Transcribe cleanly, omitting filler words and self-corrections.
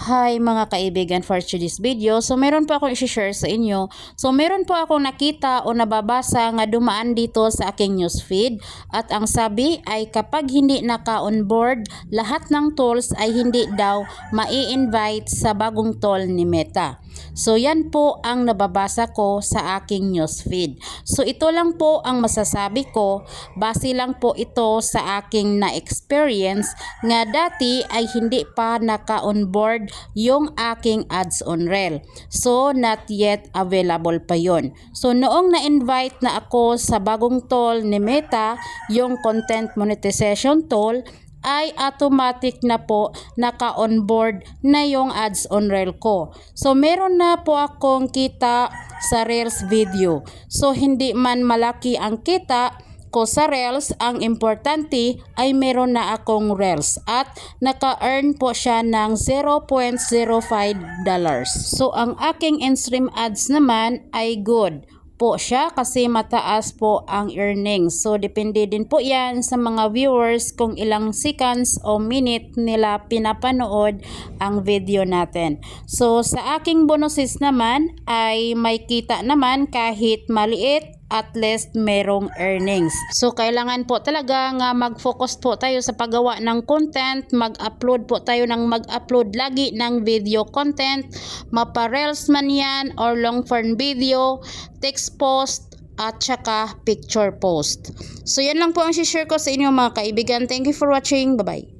Hi mga kaibigan, for today's video. So meron po akong i-share sa inyo. So meron po akong nakita o nababasa nga dumaan dito sa aking newsfeed. At ang sabi ay kapag hindi naka-onboard, lahat ng tools ay hindi daw mai-invite sa bagong tool ni Meta. So yan po ang nababasa ko sa aking newsfeed. So ito lang po ang masasabi ko. Base lang po ito sa aking na-experience nga dati ay hindi pa naka-onboard yung aking ads on reel. So not yet available pa yon. So noong na-invite na ako sa bagong tool ni Meta, yung content monetization tool, ay automatic na po naka-onboard na yung ads on reel ko. So meron na po akong kita sa Reels video. So hindi man malaki ang kita ko sa Reels, ang importante ay meron na akong Reels at naka-earn po siya ng $0.05. So ang aking in-stream ads naman ay good po siya kasi mataas po ang earnings. So depende din po yan sa mga viewers kung ilang seconds o minute nila pinapanood ang video natin. So sa aking bonuses naman ay may kita naman kahit maliit, at least merong earnings. So kailangan po talaga nga mag-focus po tayo sa paggawa ng content, mag-upload po tayo ng mag-upload lagi ng video content, mapa-reels man yan or long form video, text post, at saka picture post. So yan lang po ang share ko sa inyo mga kaibigan. Thank you for watching. Bye-bye.